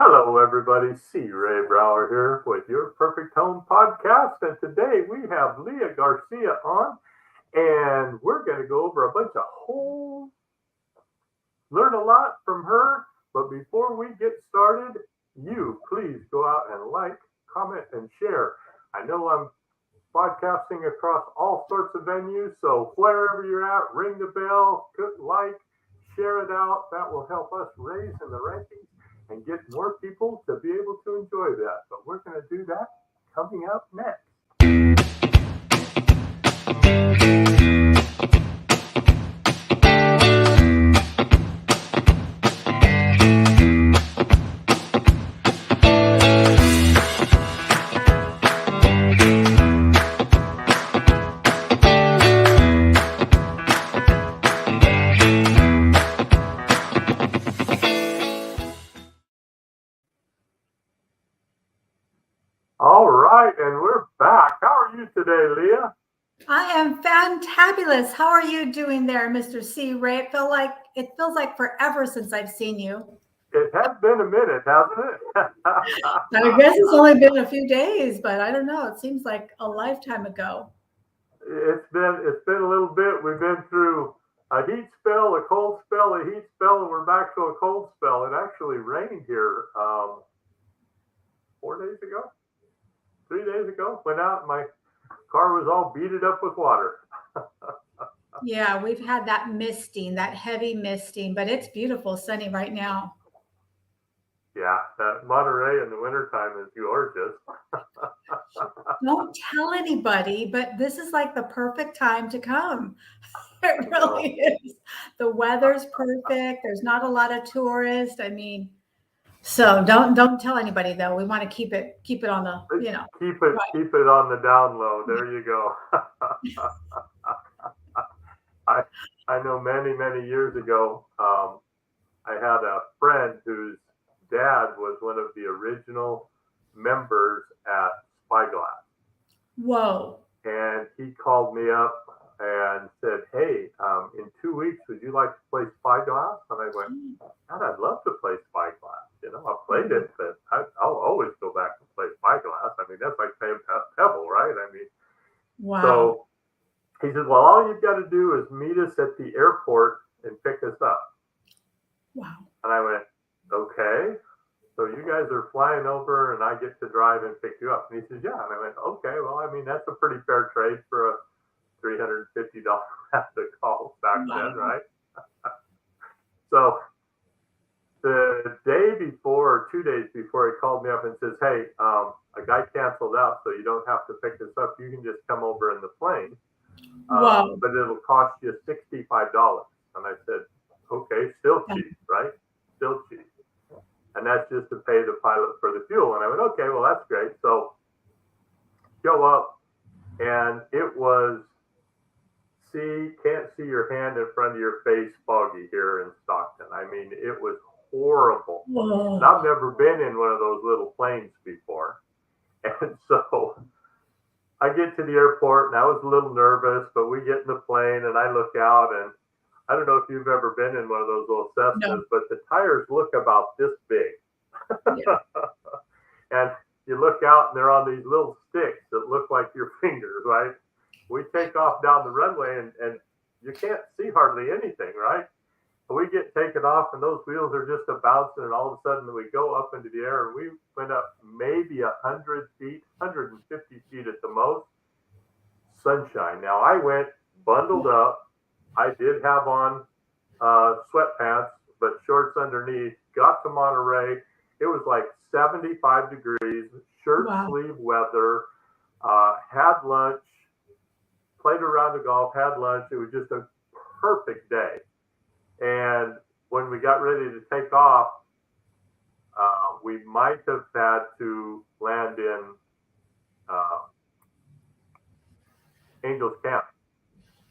Hello, everybody. C. Ray Brower here with your Perfect Home podcast. And today we have Leah Garcia on, and we're going to go over a bunch of learn a lot from her. But before we get started, you please go out and like, comment, and share. I know I'm podcasting across all sorts of venues, so wherever you're at, ring the bell, like, share it out. That will help us raise in the rankings and get more people to be able to enjoy that. But we're going to do that coming up next. All right, and we're back. How are you today, Leah? I am fantabulous. How are you doing there, Mr. C. Ray? It feels like forever since I've seen you. It has been a minute, hasn't it? I guess it's only been a few days, but I don't know. It seems like a lifetime ago. It's been a little bit. We've been through a heat spell, a cold spell, a heat spell, and we're back to a cold spell. It actually rained here 4 days ago. 3 days ago, went out and my car was all beaded up with water. Yeah, we've had that heavy misting, but it's beautiful, sunny right now. Yeah, that Monterey in the wintertime is gorgeous. Don't tell anybody, but this is like the perfect time to come. It really is. The weather's perfect. There's not a lot of tourists. So don't tell anybody though. We want to keep it on the, keep it on the down low. There you go. I know many years ago, I had a friend whose dad was one of the original members at Spyglass. Whoa. And he called me up and said, "Hey, in 2 weeks, would you like to play Spyglass?" And I went, "God, I'd love to play Spyglass. I've played it, but I'll always go back and play Spyglass. That's like playing Pebble, right? Wow." So he said, "Well, all you've got to do is meet us at the airport and pick us up." Wow. And I went, "Okay. So you guys are flying over and I get to drive and pick you up?" And he says, "Yeah." And I went, "Okay, well, that's a pretty fair trade for a $350 to call back then, right?" So the day before, or 2 days before, he called me up and says, "Hey, a guy canceled out, so you don't have to pick us up. You can just come over in the plane. Wow. But it'll cost you $65. And I said, "Okay, still cheap, right? Still cheap." And that's just to pay the pilot for the fuel. And I went, "Okay, well, that's great." So show up, and it was can't see your hand in front of your face foggy here in Stockton. It was horrible. Whoa. And I've never been in one of those little planes before. And so I get to the airport and I was a little nervous, but we get in the plane and I look out, and I don't know if you've ever been in one of those little Cessnas, No. but the tires look about this big. Yeah. And you look out and they're on these little sticks that look like your fingers, right? We take off down the runway and you can't see hardly anything, right? We get taken off and those wheels are just a bouncing, and all of a sudden we go up into the air and we went up maybe 100 feet, 150 feet at the most. Sunshine. Now I went bundled up. I did have on sweatpants, but shorts underneath. Got to Monterey. It was like 75 degrees, shirt sleeve weather, had lunch, played a round of golf, had lunch. It was just a perfect day. And when we got ready to take off, we might have had to land in Angels Camp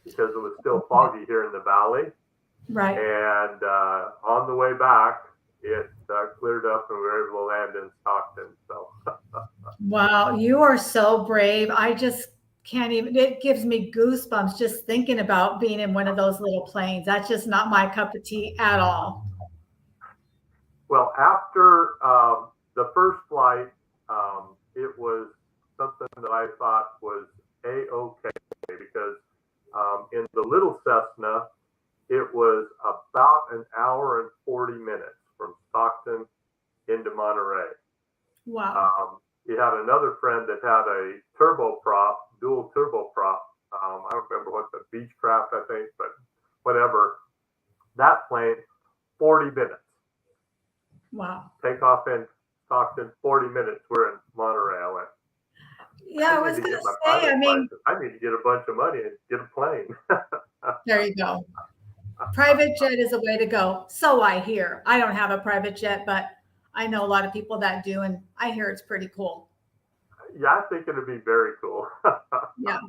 because it was still foggy here in the valley. Right. And on the way back, it cleared up and we were able to land in Stockton. So. Wow, you are so brave. I just can't even, it gives me goosebumps just thinking about being in one of those little planes. That's just not my cup of tea at all. Well, after the first flight, it was something that I thought was a-okay because in the little Cessna, it was about an hour and 40 minutes from Stockton into Monterey. Wow. He had another friend that had a turboprop, dual turboprop. I don't remember what the Beechcraft, I think, but whatever. That plane, 40 minutes. Wow. Take off in Stockton, 40 minutes. We're in Monterey. I went, Yeah, I was need to going get my to say, pilot's I mean, license. I need to get a bunch of money and get a plane. there you go. Private jet is a way to go. So I hear. I don't have a private jet, but I know a lot of people that do, and I hear it's pretty cool. Yeah, I think it'd be very cool. Yeah.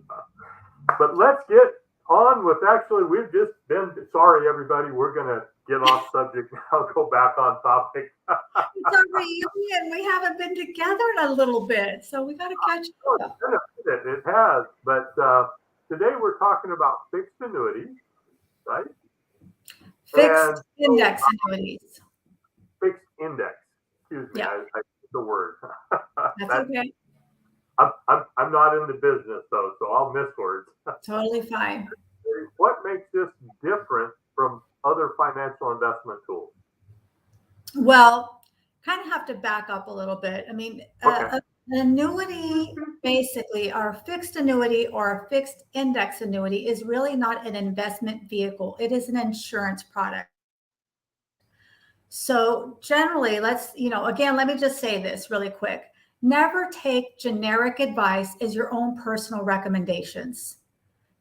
But let's get on with actually, we've just been, sorry, everybody, we're going to get off subject now, go back on topic. It's our reunion. We haven't been together in a little bit, so we got to catch up. It has, but today we're talking about fixed annuities, right? Fixed index annuities. Fixed index. Excuse me, Yeah. I used the word. That's okay. I'm not in the business though, so I'll miss words. Totally fine. What makes this different from other financial investment tools? Well, kind of have to back up a little bit. I mean, Okay. an annuity, basically, our fixed annuity or a fixed index annuity is really not an investment vehicle. It is an insurance product. So generally, again, let me just say this really quick. Never take generic advice as your own personal recommendations.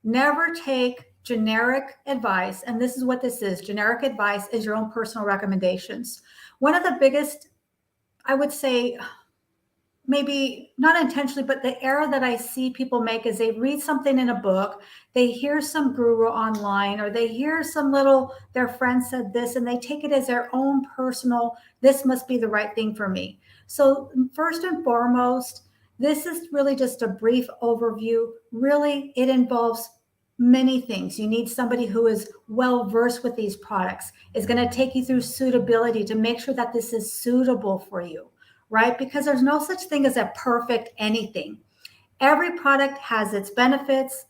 Never take generic advice, and this is what this is. Generic advice is your own personal recommendations. One of the biggest, I would say, maybe not intentionally, but the error that I see people make is they read something in a book, they hear some guru online, or they hear their friend said this, and they take it as their own personal, this must be the right thing for me. So first and foremost, this is really just a brief overview. Really, it involves many things. You need somebody who is well versed with these products, is going to take you through suitability to make sure that this is suitable for you, right? Because there's no such thing as a perfect anything. Every product has its benefits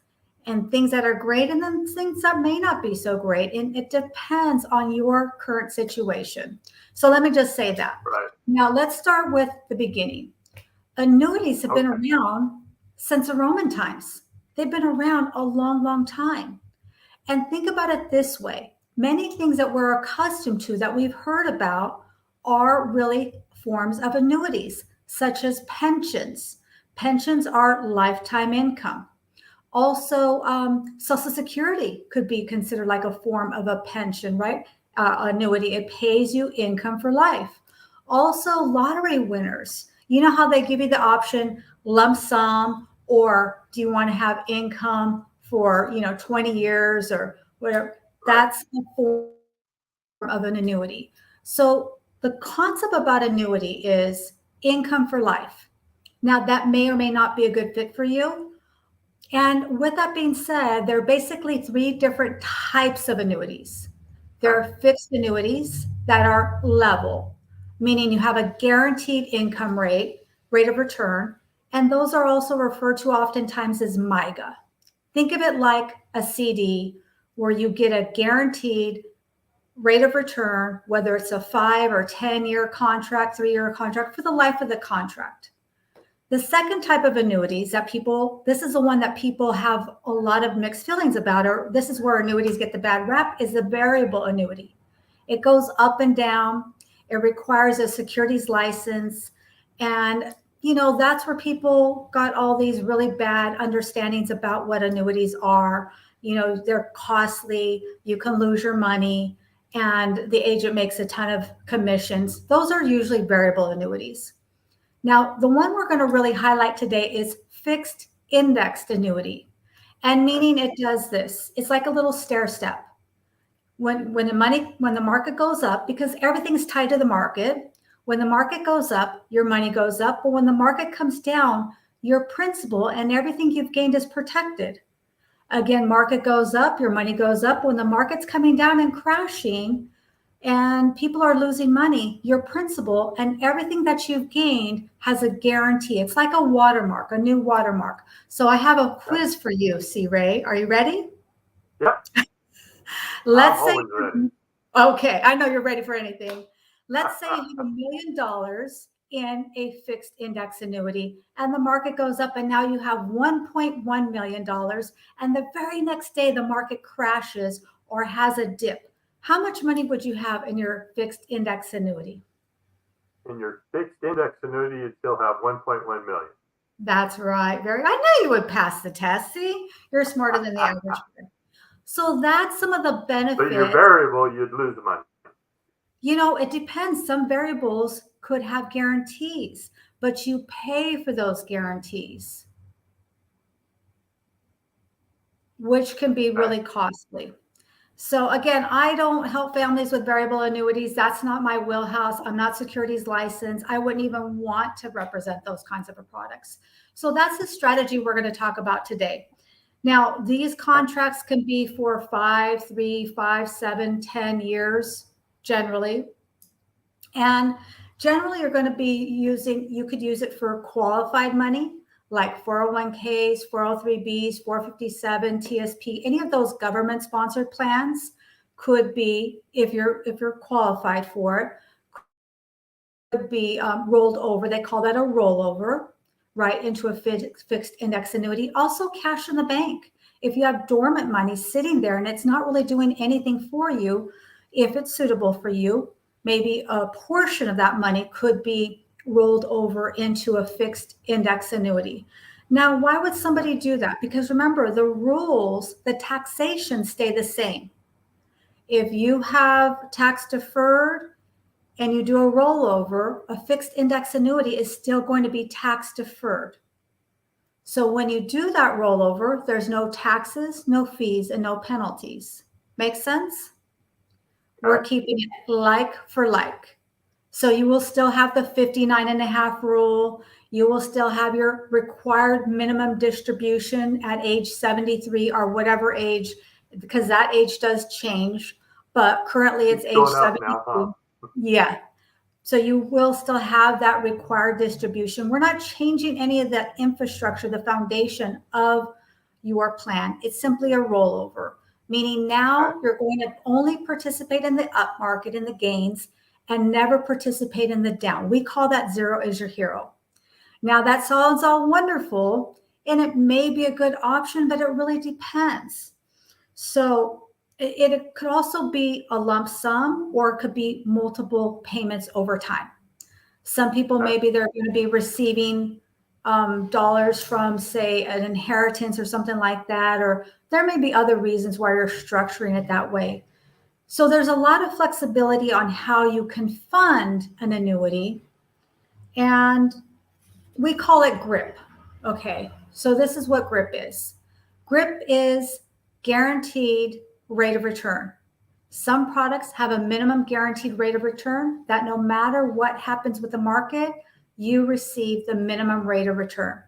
and things that are great, and then things that may not be so great. And it depends on your current situation. So let me just say that. Right. Now let's start with the beginning. Annuities have been around since the Roman times. They've been around a long, long time. And think about it this way. Many things that we're accustomed to that we've heard about are really forms of annuities, such as pensions. Pensions are lifetime income. Also, Social Security could be considered like a form of a pension, right? Annuity. It pays you income for life. Also, lottery winners. You know how they give you the option lump sum, or do you want to have income for 20 years or whatever? That's the form of an annuity. So the concept about annuity is income for life. Now, that may or may not be a good fit for you. And with that being said, there are basically three different types of annuities. There are fixed annuities that are level, meaning you have a guaranteed income rate of return. And those are also referred to oftentimes as MIGA. Think of it like a CD where you get a guaranteed rate of return, whether it's a 5 or 10-year contract, 3-year contract, for the life of the contract. The second type of annuities that this is the one that people have a lot of mixed feelings about, or this is where annuities get the bad rap, is the variable annuity. It goes up and down. It requires a securities license. And, that's where people got all these really bad understandings about what annuities are. They're costly. You can lose your money. And the agent makes a ton of commissions. Those are usually variable annuities. Now, the one we're going to really highlight today is fixed indexed annuity. And meaning it does this. It's like a little stair step. When the market goes up, because everything's tied to the market, when the market goes up, your money goes up. But when the market comes down, your principal and everything you've gained is protected. Again, market goes up, your money goes up. When the market's coming down and crashing, and people are losing money, your principal and everything that you've gained has a guarantee. It's like a watermark, a new watermark. So I have a quiz for you, C. Ray. Are you ready? Yep. Let's I'm say, always ready. okay, I know you're ready for anything. Let's say you have $1 million in a fixed index annuity and the market goes up and now you have $1.1 million and the very next day the market crashes or has a dip. How much money would you have in your fixed index annuity? In your fixed index annuity, you'd still have 1.1 million. That's right. I knew you would pass the test. See, you're smarter than the average person. So that's some of the benefits. But your variable, you'd lose money. It depends. Some variables could have guarantees, but you pay for those guarantees, which can be really costly. So again, I don't help families with variable annuities. That's not my wheelhouse. I'm not securities licensed. I wouldn't even want to represent those kinds of products. So that's the strategy we're going to talk about today. Now, these contracts can be for 5, 3, 5, 7, 10 years generally. And generally you're going to be you could use it for qualified money like 401ks, 403bs, 457, TSP, any of those government sponsored plans could be, if you're qualified for it, could be rolled over. They call that a rollover, right, into a fixed index annuity. Also cash in the bank. If you have dormant money sitting there and it's not really doing anything for you, if it's suitable for you, maybe a portion of that money could be rolled over into a fixed index annuity. Now, why would somebody do that? Because remember, the rules, the taxation stay the same. If you have tax deferred and you do a rollover, a fixed index annuity is still going to be tax deferred. So when you do that rollover, there's no taxes, no fees, and no penalties. Make sense? We're keeping it like for like. So you will still have the 59.5 rule. You will still have your required minimum distribution at age 73 or whatever age, because that age does change. But currently it's age 73. Now, huh? Yeah. So you will still have that required distribution. We're not changing any of that infrastructure, the foundation of your plan. It's simply a rollover, meaning now you're going to only participate in the up market, in the gains, and never participate in the down. We call that zero is your hero. Now that sounds all wonderful, and it may be a good option, but it really depends. So it could also be a lump sum, or it could be multiple payments over time. Some people, maybe they're going to be receiving dollars from, say, an inheritance or something like that, or there may be other reasons why you're structuring it that way. So there's a lot of flexibility on how you can fund an annuity, and we call it GRIP. Okay, so this is what GRIP is. GRIP is guaranteed rate of return. Some products have a minimum guaranteed rate of return that no matter what happens with the market, you receive the minimum rate of return.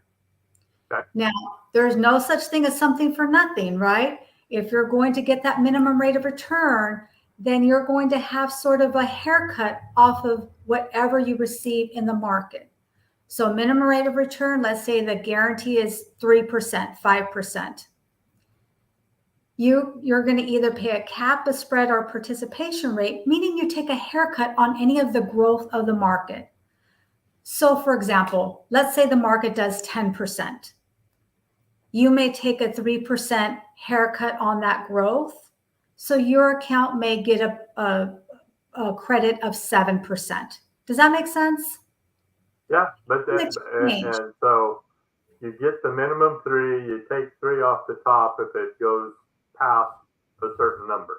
Okay. Now, there's no such thing as something for nothing, right? If you're going to get that minimum rate of return, then you're going to have sort of a haircut off of whatever you receive in the market. So minimum rate of return, let's say the guarantee is 3%, 5%. You're going to either pay a cap, a spread, or participation rate, meaning you take a haircut on any of the growth of the market. So for example, let's say the market does 10%. You may take a 3% haircut on that growth. So your account may get a credit of 7%. Does that make sense? Yeah, but and so you get the minimum 3, you take 3 off the top if it goes past a certain number.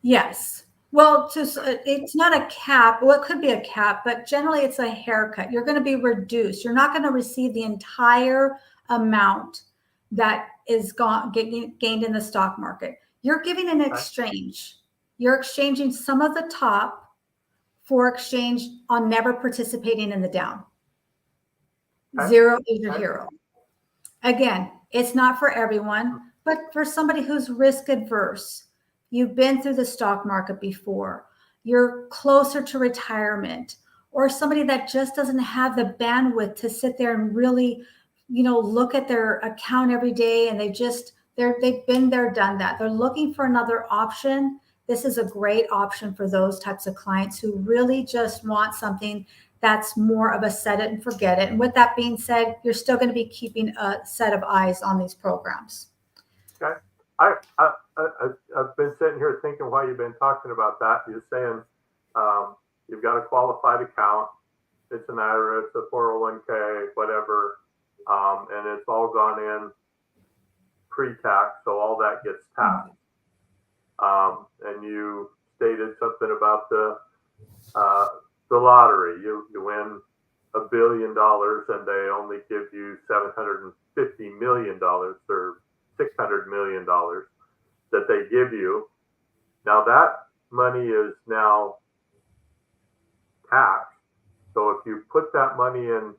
Yes. Well, it's not a cap. Well, it could be a cap, but generally it's a haircut. You're going to be reduced. You're not going to receive the entire amount that is gained in the stock market. You're giving an exchange. You're exchanging some of the top for exchange on never participating in the down. Zero is your hero. Again, it's not for everyone, but for somebody who's risk adverse, you've been through the stock market before, you're closer to retirement, or somebody that just doesn't have the bandwidth to sit there and really, look at their account every day, and they've been there, done that. They're looking for another option. This is a great option for those types of clients who really just want something that's more of a set it and forget it. And with that being said, you're still going to be keeping a set of eyes on these programs. Okay. I've been sitting here thinking while you've been talking about that. You're saying you've got a qualified account. It's an IRA, it's a 401k, whatever, and it's all gone in pre-tax, so all that gets taxed. And you stated something about the lottery. You win $1 billion, and they only give you $750 million or $600 million that they give you. Now that money is now taxed. So if you put that money in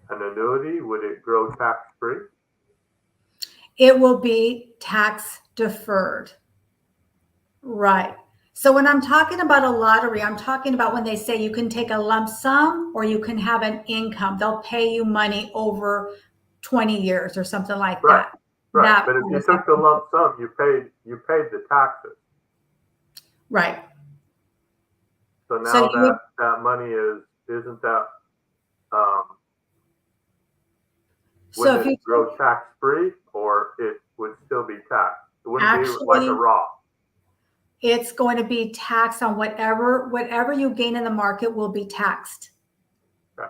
an annuity, would it grow tax-free? It will be tax deferred. Right. So when I'm talking about a lottery, I'm talking about when they say you can take a lump sum or you can have an income. They'll pay you money over 20 years or something like that. Right. But if you took the lump sum, you paid the taxes. Right. So now that money isn't that would it grow tax-free, or it would still be taxed? It wouldn't be like a Roth. It's going to be taxed on whatever you gain in the market will be taxed. Okay.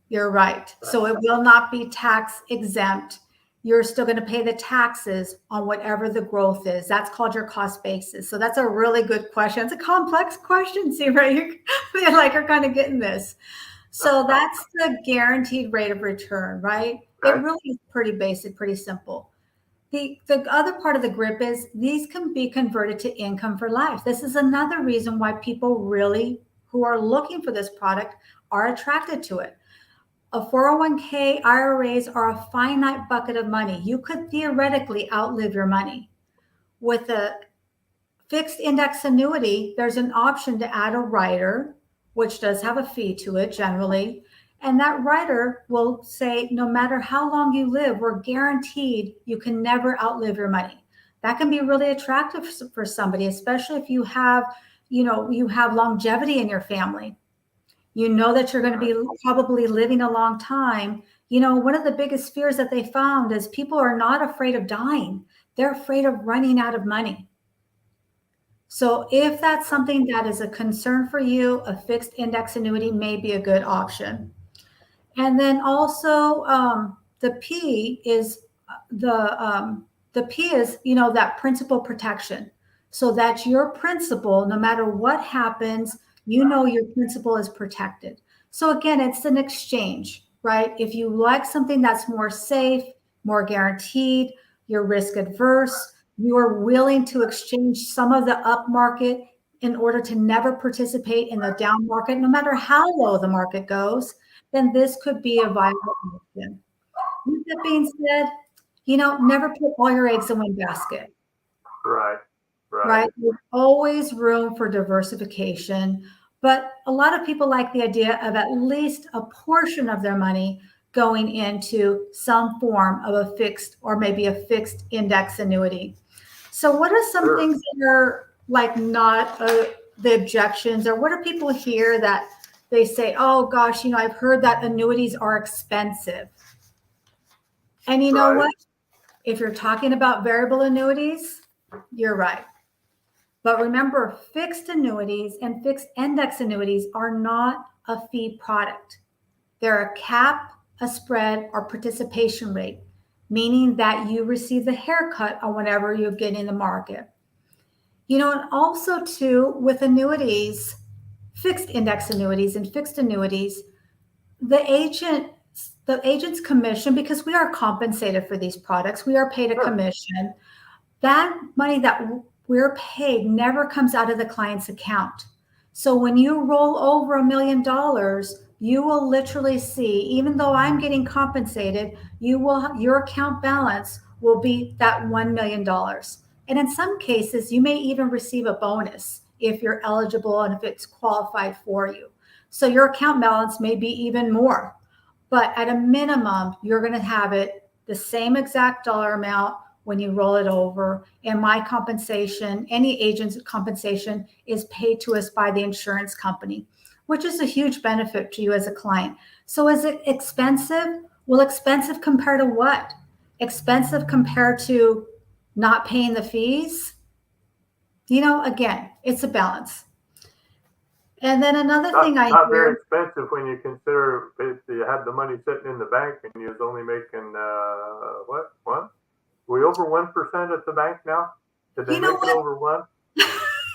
You're right. So it will not be tax exempt. You're still going to pay the taxes on whatever the growth is. That's called your cost basis. So that's a really good question. It's a complex question. See, right? You're kind of getting this. So that's the guaranteed rate of return, right? Okay. It really is pretty basic, pretty simple. The other part of the GRIP is these can be converted to income for life. This is another reason why people really who are looking for this product are attracted to it. A 401k, IRAs are a finite bucket of money. You could theoretically outlive your money. With a fixed index annuity, there's an option to add a rider, which does have a fee to it generally. And that rider will say, no matter how long you live, we're guaranteed you can never outlive your money. That can be really attractive for somebody, especially if you have longevity in your family. You know that you're going to be probably living a long time. One of the biggest fears that they found is people are not afraid of dying. They're afraid of running out of money. So if that's something that is a concern for you, a fixed index annuity may be a good option. And then also the P is that principal protection. So that your principal, no matter what happens, your principal is protected. So again, it's an exchange, right? If you like something that's more safe, more guaranteed, you're risk adverse, you are willing to exchange some of the up market in order to never participate in the down market, no matter how low the market goes, then this could be a viable option. With that being said, never put all your eggs in one basket. Right. There's always room for diversification, but a lot of people like the idea of at least a portion of their money going into some form of a fixed or maybe a fixed index annuity. So what are some things that are not the objections, or what are people here that they say, oh gosh, I've heard that annuities are expensive. And you know what? If you're talking about variable annuities, you're right. But remember, fixed annuities and fixed index annuities are not a fee product. They're a cap, a spread, or participation rate, meaning that you receive the haircut on whatever you get in the market. And also too, with annuities, fixed index annuities and fixed annuities, the agent's commission, because we are compensated for these products, we are paid a commission. That money that we're paid never comes out of the client's account. So when you roll over $1 million, you will literally see, even though I'm getting compensated, your account balance will be that $1 million. And in some cases, you may even receive a bonus if you're eligible and if it's qualified for you. So your account balance may be even more, but at a minimum, you're going to have it the same exact dollar amount when you roll it over. And my compensation, any agent's compensation, is paid to us by the insurance company, which is a huge benefit to you as a client. So is it expensive? Well, expensive compared to what? Expensive compared to not paying the fees? Again, it's a balance. And then another thing I not hear, very expensive when you consider if you had the money sitting in the bank and you was only making we over 1% at the bank now? Did they make it over 1?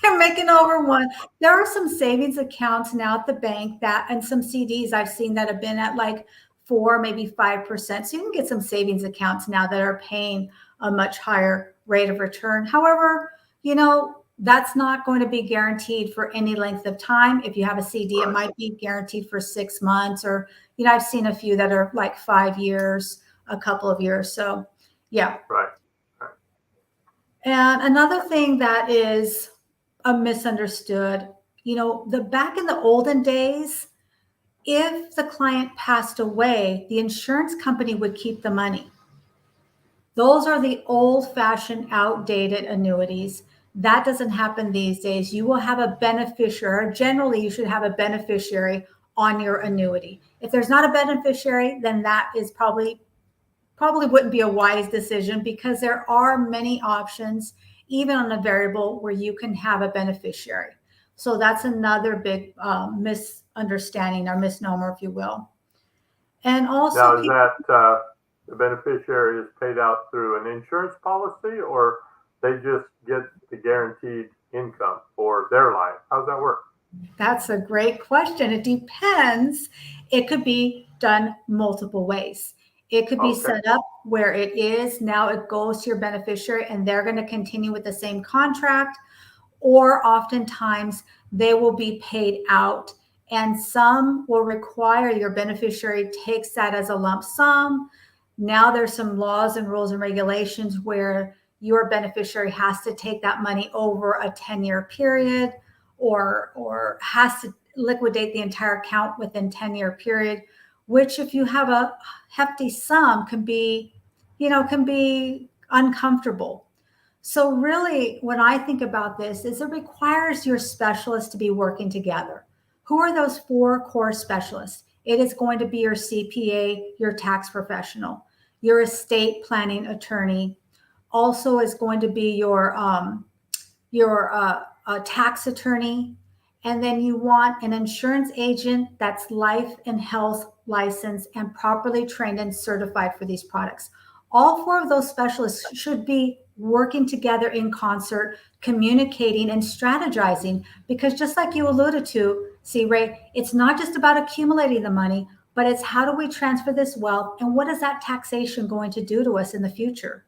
They're making over 1. There are some savings accounts now at the bank and some CDs I've seen that have been at like 4, maybe 5%. So you can get some savings accounts now that are paying a much higher rate of return. However, that's not going to be guaranteed for any length of time. If you have a CD, it might be guaranteed for 6 months, or, I've seen a few that are like 5 years, a couple of years. So yeah. Right. And another thing that is misunderstood, back in the olden days, if the client passed away, the insurance company would keep the money. Those are the old-fashioned, outdated annuities. That doesn't happen these days. You will have a beneficiary. Generally, you should have a beneficiary on your annuity. If there's not a beneficiary, then that is probably wouldn't be a wise decision, because there are many options, even on a variable, where you can have a beneficiary. So that's another big misunderstanding or misnomer, if you will. And also, now, is that the beneficiary is paid out through an insurance policy, or they just get the guaranteed income for their life? How's that work? That's a great question. It depends. It could be done multiple ways. It could be set up where it is now it goes to your beneficiary and they're going to continue with the same contract, or oftentimes they will be paid out, and some will require your beneficiary takes that as a lump sum. Now there's some laws and rules and regulations where your beneficiary has to take that money over a 10-year period, or has to liquidate the entire account within 10-year period, which, if you have a hefty sum, can be uncomfortable. So really, when I think about this, is it requires your specialists to be working together. Who are those 4 core specialists? It is going to be your CPA, your tax professional, your estate planning attorney. Also is going to be your tax attorney. And then you want an insurance agent that's life and health licensed and properly trained and certified for these products. All 4 of those specialists should be working together in concert, communicating and strategizing, because just like you alluded to, Ray, it's not just about accumulating the money, but it's how do we transfer this wealth, and what is that taxation going to do to us in the future?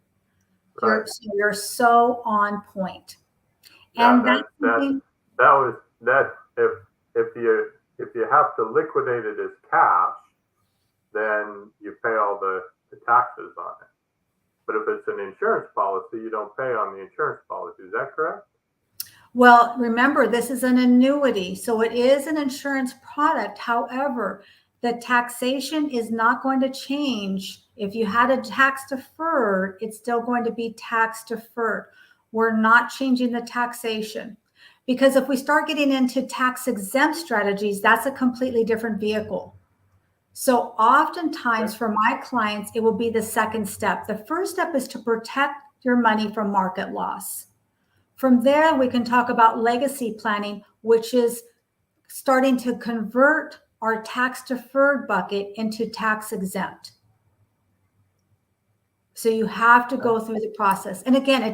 Right. You're so on point. And if you have to liquidate it as cash, then you pay all the taxes on it. But if it's an insurance policy, you don't pay on the insurance policy. Is that correct? Well, remember, this is an annuity, so it is an insurance product. However, the taxation is not going to change. If you had a tax deferred, it's still going to be tax deferred. We're not changing the taxation, because if we start getting into tax exempt strategies, that's a completely different vehicle. So oftentimes for my clients, it will be the second step. The first step is to protect your money from market loss. From there, we can talk about legacy planning, which is starting to convert our tax deferred bucket into tax exempt. So you have to go through the process. And again, it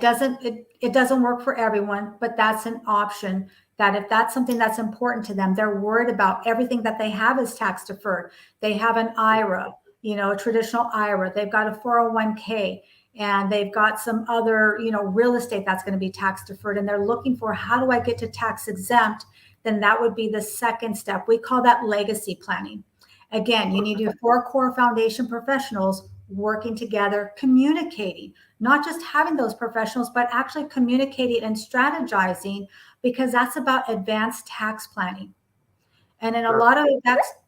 doesn't work for everyone, but that's an option, that if that's something that's important to them, they're worried about everything that they have is tax deferred. They have an IRA, a traditional IRA. They've got a 401k, and they've got some other, real estate that's going to be tax deferred. And they're looking for, how do I get to tax exempt? Then that would be the second step. We call that legacy planning. Again, you need your 4 core foundation professionals working together, communicating, not just having those professionals, but actually communicating and strategizing, because that's about advanced tax planning. And in a Sure. lot of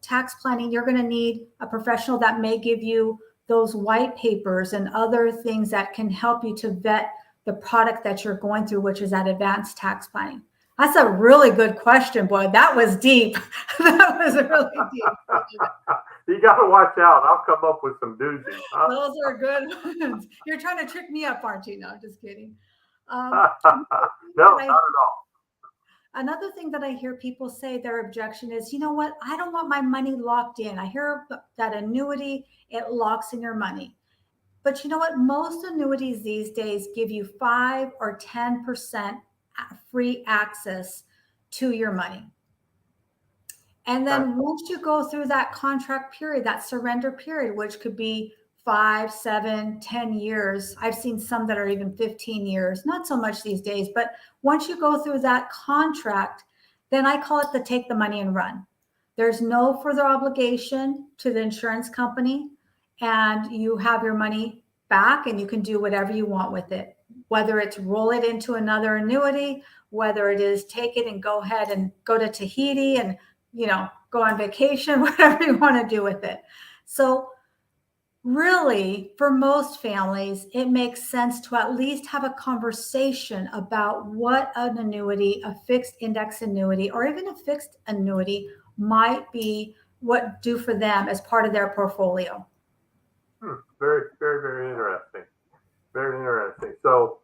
tax planning, you're going to need a professional that may give you those white papers and other things that can help you to vet the product that you're going through, which is that advanced tax planning. That's a really good question, boy. That was deep. That was really deep. You got to watch out. I'll come up with some doozies. Huh? Those are good ones. You're trying to trick me up, aren't you? No, just kidding. No, not at all. Another thing that I hear people say their objection is, you know what? I don't want my money locked in. I hear that annuity, it locks in your money. But you know what? Most annuities these days give you 5 or 10% free access to your money. And then once you go through that contract period, that surrender period, which could be 5, 7, 10 years. I've seen some that are even 15 years, not so much these days, but once you go through that contract, then I call it the take the money and run. There's no further obligation to the insurance company, and you have your money back and you can do whatever you want with it, whether it's roll it into another annuity, whether it is take it and go ahead and go to Tahiti and, you know, go on vacation, whatever you want to do with it. So really, for most families, it makes sense to at least have a conversation about what an annuity, a fixed index annuity, or even a fixed annuity might be, what do for them as part of their portfolio. Very, very, very interesting. Very interesting. So,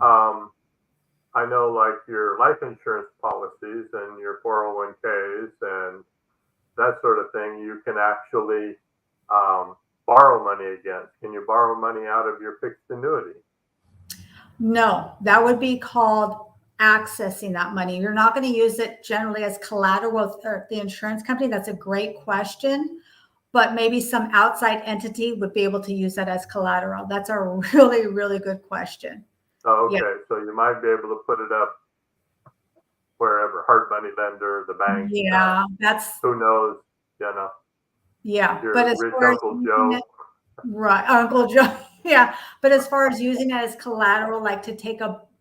I know like your life insurance policies and your 401ks and that sort of thing, you can actually borrow money against. Can you borrow money out of your fixed annuity? No, that would be called accessing that money. You're not going to use it generally as collateral with the insurance company. That's a great question, but maybe some outside entity would be able to use that as collateral. That's a really, really good question. Oh, okay. Yeah. So you might be able to put it up wherever, hard money lender, the bank. Yeah, that's who knows, you know. Yeah, Your but as rich far Uncle Joe. Right, Uncle Joe. Yeah, but as far as using it as collateral, like to take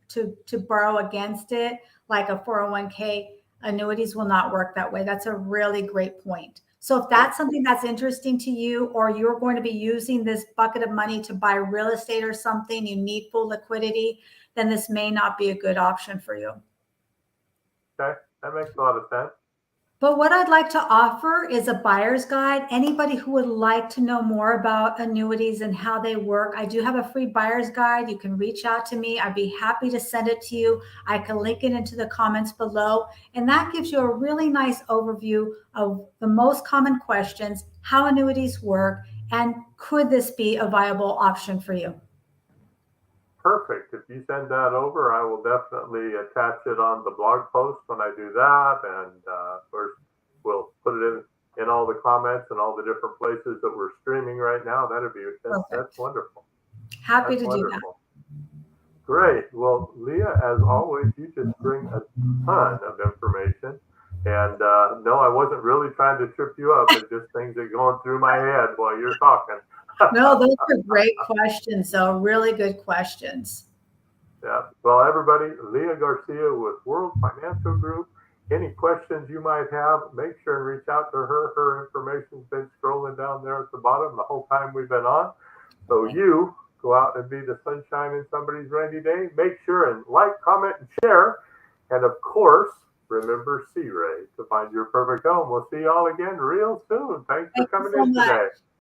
to borrow against it, like a 401k, annuities will not work that way. That's a really great point. So if that's something that's interesting to you, or you're going to be using this bucket of money to buy real estate or something, you need full liquidity, then this may not be a good option for you. Okay, that makes a lot of sense. But what I'd like to offer is a buyer's guide. Anybody who would like to know more about annuities and how they work, I do have a free buyer's guide. You can reach out to me. I'd be happy to send it to you. I can link it into the comments below. And that gives you a really nice overview of the most common questions, how annuities work, and could this be a viable option for you? Perfect. If you send that over, I will definitely attach it on the blog post when I do that. And of course, we'll put it in all the comments and all the different places that we're streaming right now. That's wonderful. Happy to do that. Great. Well, Leah, as always, you just bring a ton of information. And no, I wasn't really trying to trip you up. It's just things that are going through my head while you're talking. No, those are great questions, though. Really good questions. Yeah. Well, everybody, Leah Garcia with World Financial Group. Any questions you might have, make sure and reach out to her. Her information's been scrolling down there at the bottom the whole time we've been on. So you go out and be the sunshine in somebody's rainy day. Make sure and like, comment, and share. And of course, remember C-Ray to find your perfect home. We'll see you all again real soon. Thanks for coming in today.